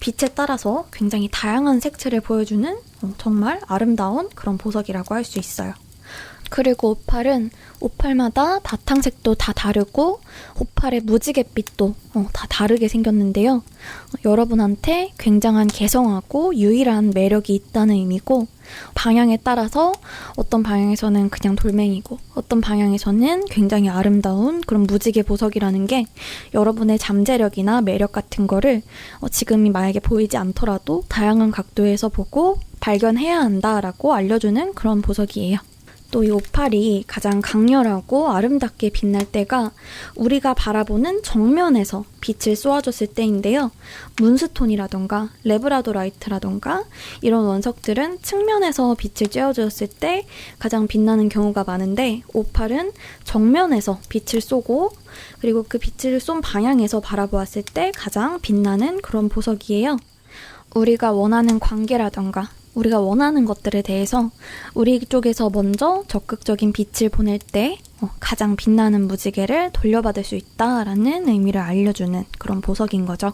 A: 빛에 따라서 굉장히 다양한 색채를 보여주는 정말 아름다운 그런 보석이라고 할 수 있어요. 그리고 오팔은 오팔마다 바탕색도 다 다르고 오팔의 무지갯빛도 다 다르게 생겼는데요. 여러분한테 굉장한 개성하고 유일한 매력이 있다는 의미고 방향에 따라서 어떤 방향에서는 그냥 돌멩이고 어떤 방향에서는 굉장히 아름다운 그런 무지개 보석이라는 게 여러분의 잠재력이나 매력 같은 거를 지금이 만약에 보이지 않더라도 다양한 각도에서 보고 발견해야 한다라고 알려주는 그런 보석이에요. 또 이 오팔이 가장 강렬하고 아름답게 빛날 때가 우리가 바라보는 정면에서 빛을 쏘아줬을 때인데요. 문스톤이라던가 레브라도라이트라던가 이런 원석들은 측면에서 빛을 쬐어주었을 때 가장 빛나는 경우가 많은데 오팔은 정면에서 빛을 쏘고 그리고 그 빛을 쏜 방향에서 바라보았을 때 가장 빛나는 그런 보석이에요. 우리가 원하는 관계라던가 우리가 원하는 것들에 대해서 우리 쪽에서 먼저 적극적인 빛을 보낼 때 가장 빛나는 무지개를 돌려받을 수 있다라는 의미를 알려주는 그런 보석인 거죠.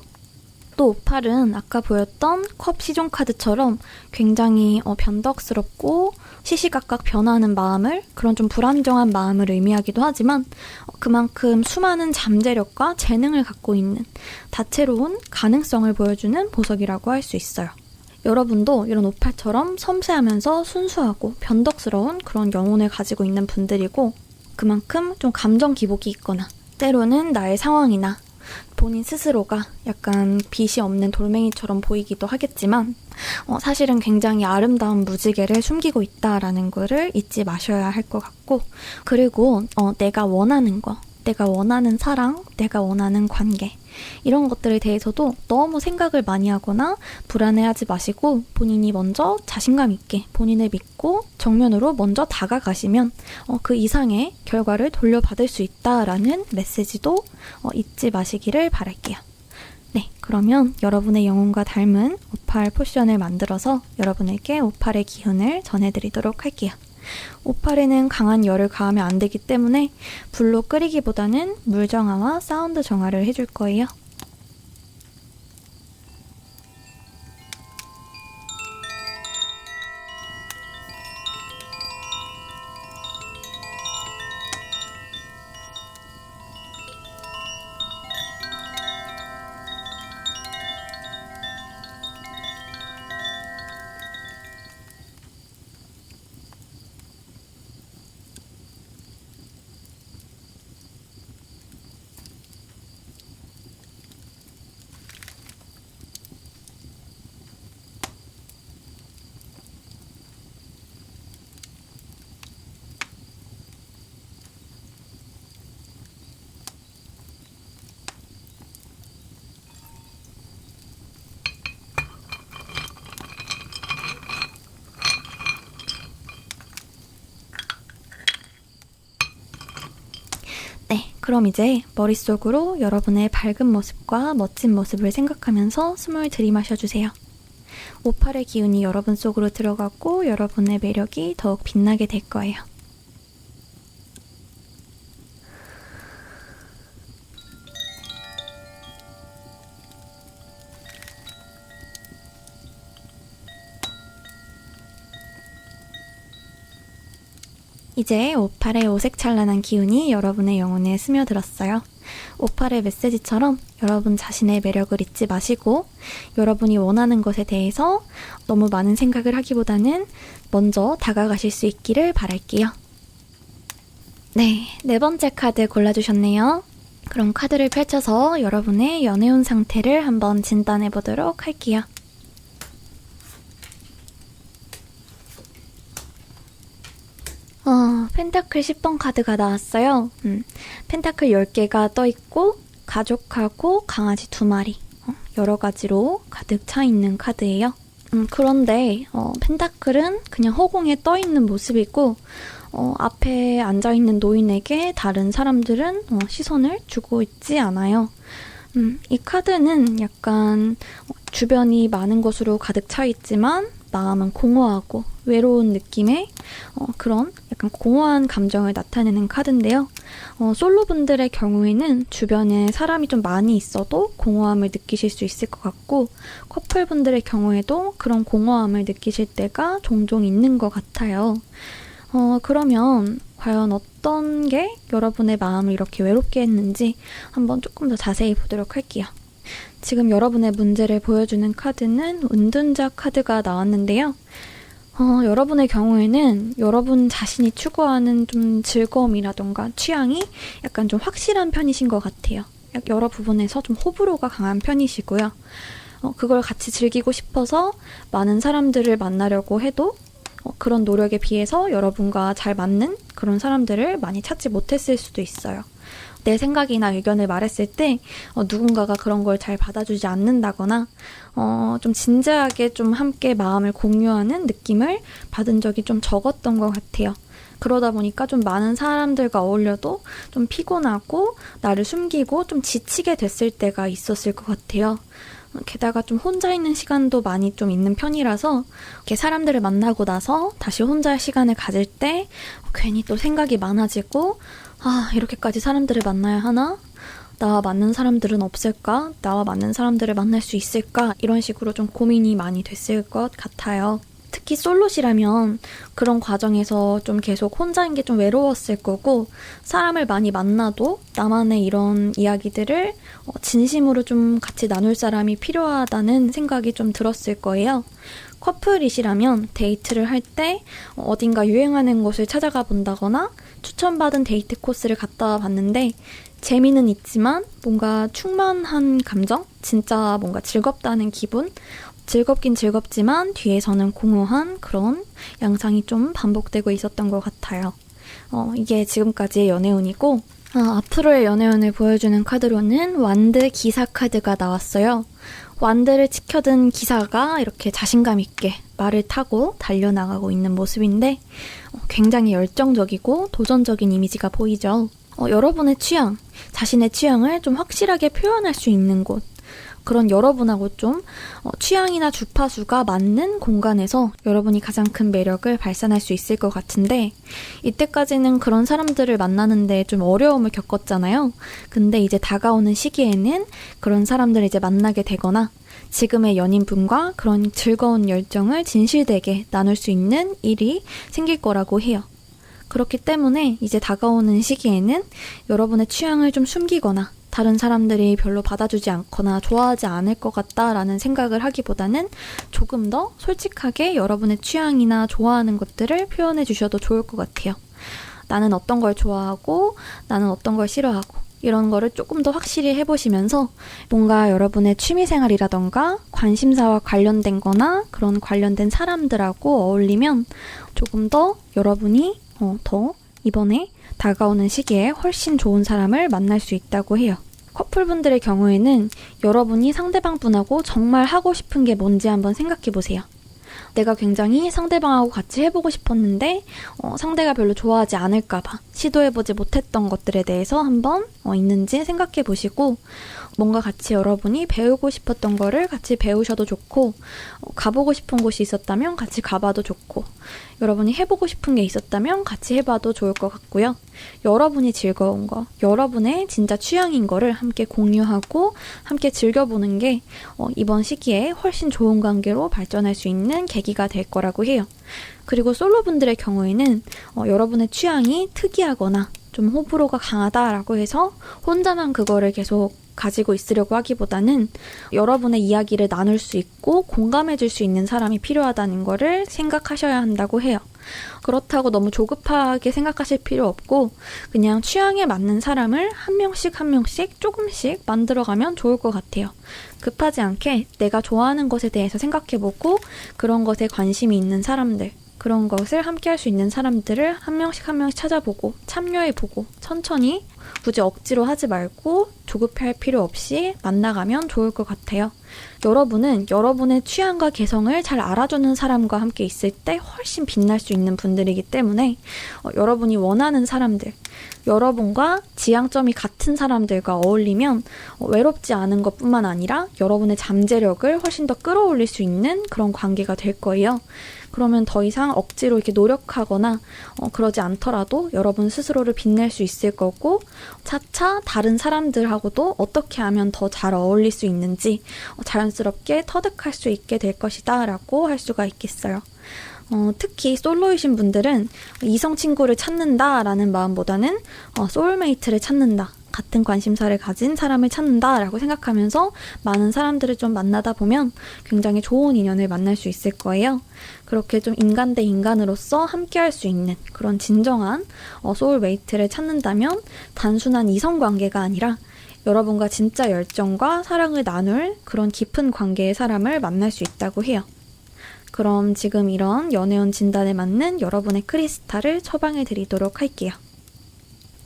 A: 또 오팔은 아까 보였던 컵 시종 카드처럼 굉장히 변덕스럽고 시시각각 변하는 마음을 그런 좀 불안정한 마음을 의미하기도 하지만 그만큼 수많은 잠재력과 재능을 갖고 있는 다채로운 가능성을 보여주는 보석이라고 할 수 있어요. 여러분도 이런 오팔처럼 섬세하면서 순수하고 변덕스러운 그런 영혼을 가지고 있는 분들이고 그만큼 좀 감정 기복이 있거나 때로는 나의 상황이나 본인 스스로가 약간 빛이 없는 돌멩이처럼 보이기도 하겠지만 사실은 굉장히 아름다운 무지개를 숨기고 있다라는 거를 잊지 마셔야 할 것 같고 그리고 내가 원하는 거 내가 원하는 사랑, 내가 원하는 관계 이런 것들에 대해서도 너무 생각을 많이 하거나 불안해하지 마시고 본인이 먼저 자신감 있게 본인을 믿고 정면으로 먼저 다가가시면 그 이상의 결과를 돌려받을 수 있다라는 메시지도 잊지 마시기를 바랄게요. 네, 그러면 여러분의 영혼과 닮은 오팔 포션을 만들어서 여러분에게 오팔의 기운을 전해드리도록 할게요. 오팔에는 강한 열을 가하면 안 되기 때문에 불로 끓이기보다는 물 정화와 사운드 정화를 해줄 거예요. 네, 그럼 이제 머릿속으로 여러분의 밝은 모습과 멋진 모습을 생각하면서 숨을 들이마셔주세요. 오팔의 기운이 여러분 속으로 들어가고 여러분의 매력이 더욱 빛나게 될 거예요. 이제 오팔의 오색찬란한 기운이 여러분의 영혼에 스며들었어요. 오팔의 메시지처럼 여러분 자신의 매력을 잊지 마시고 여러분이 원하는 것에 대해서 너무 많은 생각을 하기보다는 먼저 다가가실 수 있기를 바랄게요. 네, 네 번째 카드 골라주셨네요. 그럼 카드를 펼쳐서 여러분의 연애운 상태를 한번 진단해 보도록 할게요. 펜타클 10번 카드가 나왔어요. 펜타클 10개가 떠있고 가족하고 강아지 2마리 여러 가지로 가득 차 있는 카드예요. 그런데 펜타클은 그냥 허공에 떠있는 모습이고 앞에 앉아있는 노인에게 다른 사람들은 시선을 주고 있지 않아요. 이 카드는 약간 주변이 많은 것으로 가득 차 있지만 마음은 공허하고 외로운 느낌의 그런 약간 공허한 감정을 나타내는 카드인데요. 솔로분들의 경우에는 주변에 사람이 좀 많이 있어도 공허함을 느끼실 수 있을 것 같고 커플분들의 경우에도 그런 공허함을 느끼실 때가 종종 있는 것 같아요. 그러면 과연 어떤 게 여러분의 마음을 이렇게 외롭게 했는지 한번 조금 더 자세히 보도록 할게요. 지금 여러분의 문제를 보여주는 카드는 은둔자 카드가 나왔는데요. 여러분의 경우에는 여러분 자신이 추구하는 좀 즐거움이라던가 취향이 약간 좀 확실한 편이신 것 같아요. 여러 부분에서 좀 호불호가 강한 편이시고요. 그걸 같이 즐기고 싶어서 많은 사람들을 만나려고 해도 그런 노력에 비해서 여러분과 잘 맞는 그런 사람들을 많이 찾지 못했을 수도 있어요. 내 생각이나 의견을 말했을 때 누군가가 그런 걸 잘 받아주지 않는다거나 좀 진지하게 좀 함께 마음을 공유하는 느낌을 받은 적이 좀 적었던 것 같아요. 그러다 보니까 좀 많은 사람들과 어울려도 좀 피곤하고 나를 숨기고 좀 지치게 됐을 때가 있었을 것 같아요. 게다가 좀 혼자 있는 시간도 많이 좀 있는 편이라서 이렇게 사람들을 만나고 나서 다시 혼자 시간을 가질 때 괜히 또 생각이 많아지고 이렇게까지 사람들을 만나야 하나? 나와 맞는 사람들은 없을까? 나와 맞는 사람들을 만날 수 있을까? 이런 식으로 좀 고민이 많이 됐을 것 같아요. 특히 솔로시라면 그런 과정에서 좀 계속 혼자인 게 좀 외로웠을 거고 사람을 많이 만나도 나만의 이런 이야기들을 진심으로 좀 같이 나눌 사람이 필요하다는 생각이 좀 들었을 거예요. 커플이시라면 데이트를 할 때 어딘가 유행하는 곳을 찾아가 본다거나 추천받은 데이트 코스를 갔다 봤는데 재미는 있지만 뭔가 충만한 감정? 진짜 뭔가 즐겁다는 기분? 즐겁긴 즐겁지만 뒤에서는 공허한 그런 양상이 좀 반복되고 있었던 것 같아요. 이게 지금까지의 연애운이고 앞으로의 연애운을 보여주는 카드로는 완드 기사 카드가 나왔어요. 완드를 치켜든 기사가 이렇게 자신감 있게 말을 타고 달려나가고 있는 모습인데 굉장히 열정적이고 도전적인 이미지가 보이죠. 여러분의 취향, 자신의 취향을 좀 확실하게 표현할 수 있는 곳, 그런 여러분하고 좀 취향이나 주파수가 맞는 공간에서 여러분이 가장 큰 매력을 발산할 수 있을 것 같은데, 이때까지는 그런 사람들을 만나는데 좀 어려움을 겪었잖아요. 근데 이제 다가오는 시기에는 그런 사람들을 이제 만나게 되거나 지금의 연인분과 그런 즐거운 열정을 진실되게 나눌 수 있는 일이 생길 거라고 해요. 그렇기 때문에 이제 다가오는 시기에는 여러분의 취향을 좀 숨기거나 다른 사람들이 별로 받아주지 않거나 좋아하지 않을 것 같다라는 생각을 하기보다는 조금 더 솔직하게 여러분의 취향이나 좋아하는 것들을 표현해 주셔도 좋을 것 같아요. 나는 어떤 걸 좋아하고 나는 어떤 걸 싫어하고 이런 거를 조금 더 확실히 해보시면서 뭔가 여러분의 취미생활이라던가 관심사와 관련된 거나 그런 관련된 사람들하고 어울리면 조금 더 여러분이 더 이번에 다가오는 시기에 훨씬 좋은 사람을 만날 수 있다고 해요. 커플분들의 경우에는 여러분이 상대방분하고 정말 하고 싶은 게 뭔지 한번 생각해보세요. 내가 굉장히 상대방하고 같이 해보고 싶었는데 상대가 별로 좋아하지 않을까봐 시도해보지 못했던 것들에 대해서 한번 있는지 생각해보시고, 뭔가 같이 여러분이 배우고 싶었던 거를 같이 배우셔도 좋고, 가보고 싶은 곳이 있었다면 같이 가봐도 좋고, 여러분이 해보고 싶은 게 있었다면 같이 해봐도 좋을 것 같고요. 여러분이 즐거운 거, 여러분의 진짜 취향인 거를 함께 공유하고 함께 즐겨보는 게 이번 시기에 훨씬 좋은 관계로 발전할 수 있는 계기가 될 거라고 해요. 그리고 솔로분들의 경우에는 여러분의 취향이 특이하거나 좀 호불호가 강하다라고 해서 혼자만 그거를 계속 가지고 있으려고 하기보다는 여러분의 이야기를 나눌 수 있고 공감해줄 수 있는 사람이 필요하다는 거를 생각하셔야 한다고 해요. 그렇다고 너무 조급하게 생각하실 필요 없고 그냥 취향에 맞는 사람을 한 명씩 한 명씩 조금씩 만들어가면 좋을 것 같아요. 급하지 않게 내가 좋아하는 것에 대해서 생각해보고 그런 것에 관심이 있는 사람들, 그런 것을 함께 할 수 있는 사람들을 한 명씩 한 명씩 찾아보고 참여해보고 천천히, 굳이 억지로 하지 말고 조급해할 필요 없이 만나가면 좋을 것 같아요. 여러분은 여러분의 취향과 개성을 잘 알아주는 사람과 함께 있을 때 훨씬 빛날 수 있는 분들이기 때문에 여러분이 원하는 사람들, 여러분과 지향점이 같은 사람들과 어울리면 외롭지 않은 것뿐만 아니라 여러분의 잠재력을 훨씬 더 끌어올릴 수 있는 그런 관계가 될 거예요. 그러면 더 이상 억지로 이렇게 노력하거나 그러지 않더라도 여러분 스스로를 빛낼 수 있을 거고, 차차 다른 사람들하고도 어떻게 하면 더 잘 어울릴 수 있는지 자연스럽게 터득할 수 있게 될 것이다 라고 할 수가 있겠어요. 특히 솔로이신 분들은 이성 친구를 찾는다라는 마음보다는 소울메이트를 찾는다, 같은 관심사를 가진 사람을 찾는다라고 생각하면서 많은 사람들을 좀 만나다 보면 굉장히 좋은 인연을 만날 수 있을 거예요. 그렇게 좀 인간 대 인간으로서 함께 할 수 있는 그런 진정한 소울메이트를 찾는다면 단순한 이성관계가 아니라 여러분과 진짜 열정과 사랑을 나눌 그런 깊은 관계의 사람을 만날 수 있다고 해요. 그럼 지금 이런 연애운 진단에 맞는 여러분의 크리스탈을 처방해 드리도록 할게요.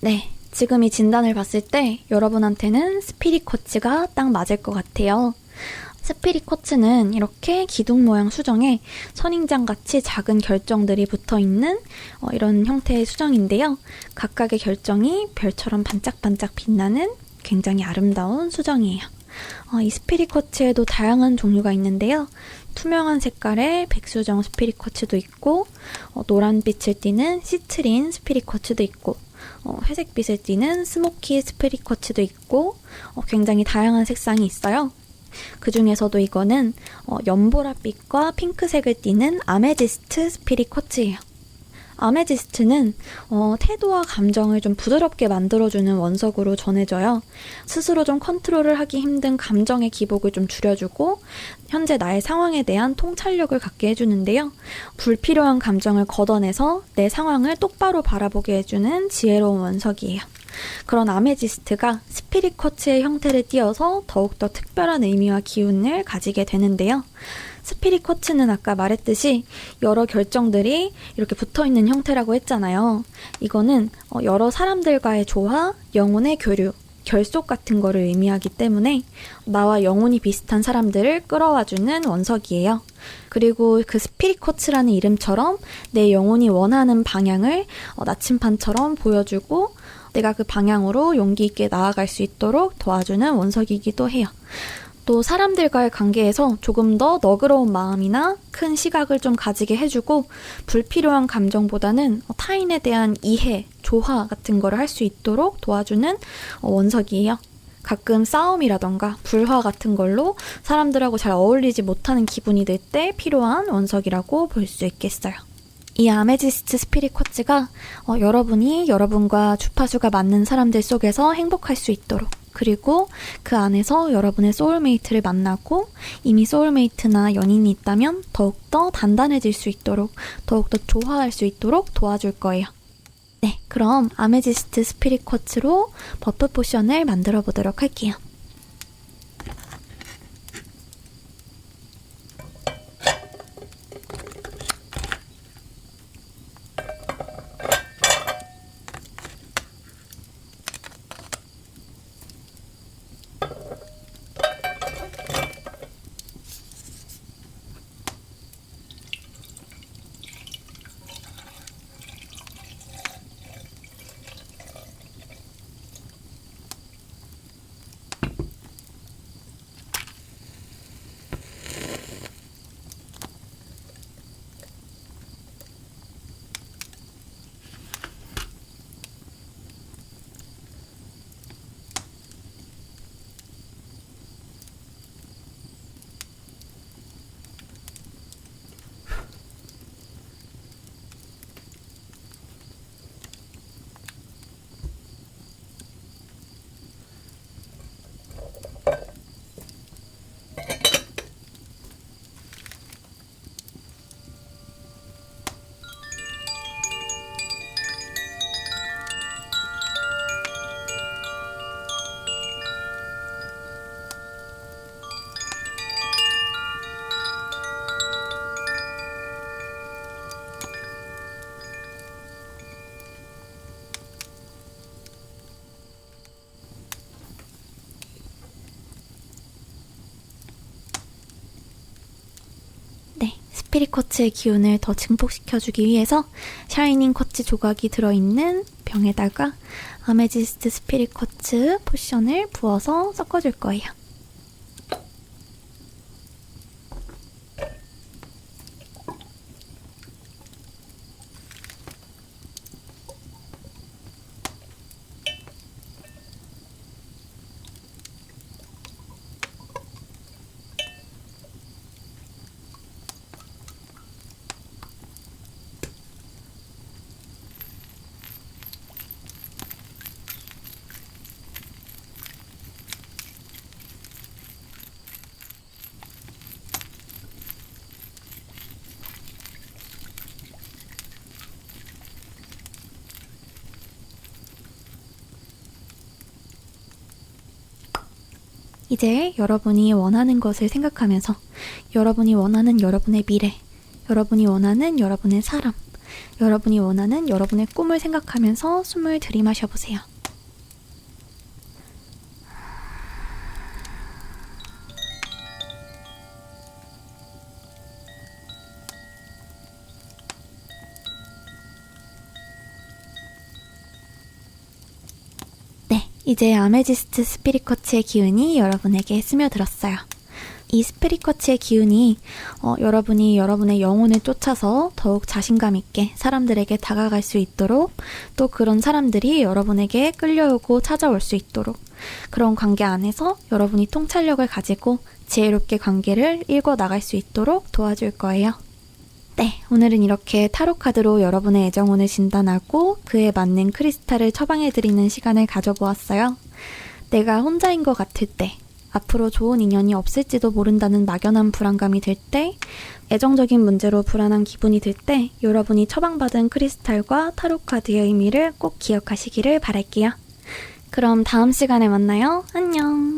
A: 네, 지금 이 진단을 봤을 때 여러분한테는 스피릿 쿼츠가 딱 맞을 것 같아요. 스피릿 쿼츠는 이렇게 기둥 모양 수정에 선인장같이 작은 결정들이 붙어있는 이런 형태의 수정인데요. 각각의 결정이 별처럼 반짝반짝 빛나는 굉장히 아름다운 수정이에요. 이 스피릿 쿼츠에도 다양한 종류가 있는데요. 투명한 색깔의 백수정 스피릿 쿼츠도 있고, 노란빛을 띠는 시트린 스피릿 쿼츠도 있고, 회색빛을 띠는 스모키 스피릿 쿼츠도 있고, 굉장히 다양한 색상이 있어요. 그 중에서도 이거는 연보라빛과 핑크색을 띠는 아메지스트 스피릿 쿼츠예요. 아메지스트는 태도와 감정을 좀 부드럽게 만들어주는 원석으로 전해져요. 스스로 좀 컨트롤을 하기 힘든 감정의 기복을 좀 줄여주고 현재 나의 상황에 대한 통찰력을 갖게 해주는데요. 불필요한 감정을 걷어내서 내 상황을 똑바로 바라보게 해주는 지혜로운 원석이에요. 그런 아메지스트가 스피릿 쿼츠의 형태를 띄어서 더욱더 특별한 의미와 기운을 가지게 되는데요. 스피릿 쿼츠는 아까 말했듯이 여러 결정들이 이렇게 붙어있는 형태라고 했잖아요. 이거는 여러 사람들과의 조화, 영혼의 교류, 결속 같은 거를 의미하기 때문에 나와 영혼이 비슷한 사람들을 끌어와주는 원석이에요. 그리고 그 스피릿 쿼츠라는 이름처럼 내 영혼이 원하는 방향을 나침반처럼 보여주고 내가 그 방향으로 용기 있게 나아갈 수 있도록 도와주는 원석이기도 해요. 또 사람들과의 관계에서 조금 더 너그러운 마음이나 큰 시각을 좀 가지게 해주고 불필요한 감정보다는 타인에 대한 이해, 조화 같은 거를 할 수 있도록 도와주는 원석이에요. 가끔 싸움이라던가 불화 같은 걸로 사람들하고 잘 어울리지 못하는 기분이 들 때 필요한 원석이라고 볼 수 있겠어요. 이 아메지스트 스피릿 쿼츠가 여러분이 여러분과 주파수가 맞는 사람들 속에서 행복할 수 있도록, 그리고 그 안에서 여러분의 소울메이트를 만나고 이미 소울메이트나 연인이 있다면 더욱더 단단해질 수 있도록, 더욱더 조화할 수 있도록 도와줄 거예요. 네, 그럼 아메지스트 스피릿 쿼츠로 버프 포션을 만들어 보도록 할게요. 스피릿 쿼츠의 기운을 더 증폭시켜주기 위해서 샤이닝 쿼츠 조각이 들어있는 병에다가 아메지스트 스피릿 쿼츠 포션을 부어서 섞어줄 거예요. 이제 여러분이 원하는 것을 생각하면서 여러분이 원하는 여러분의 미래, 여러분이 원하는 여러분의 사람, 여러분이 원하는 여러분의 꿈을 생각하면서 숨을 들이마셔 보세요. 이제 아메지스트 스피릿 쿼츠의 기운이 여러분에게 스며들었어요. 이 스피릿 쿼츠의 기운이 여러분이 여러분의 영혼을 쫓아서 더욱 자신감 있게 사람들에게 다가갈 수 있도록, 또 그런 사람들이 여러분에게 끌려오고 찾아올 수 있도록, 그런 관계 안에서 여러분이 통찰력을 가지고 지혜롭게 관계를 읽어 나갈 수 있도록 도와줄 거예요. 네, 오늘은 이렇게 타로 카드로 여러분의 애정운을 진단하고 그에 맞는 크리스탈을 처방해드리는 시간을 가져보았어요. 내가 혼자인 것 같을 때, 앞으로 좋은 인연이 없을지도 모른다는 막연한 불안감이 들 때, 애정적인 문제로 불안한 기분이 들 때 여러분이 처방받은 크리스탈과 타로 카드의 의미를 꼭 기억하시기를 바랄게요. 그럼 다음 시간에 만나요. 안녕.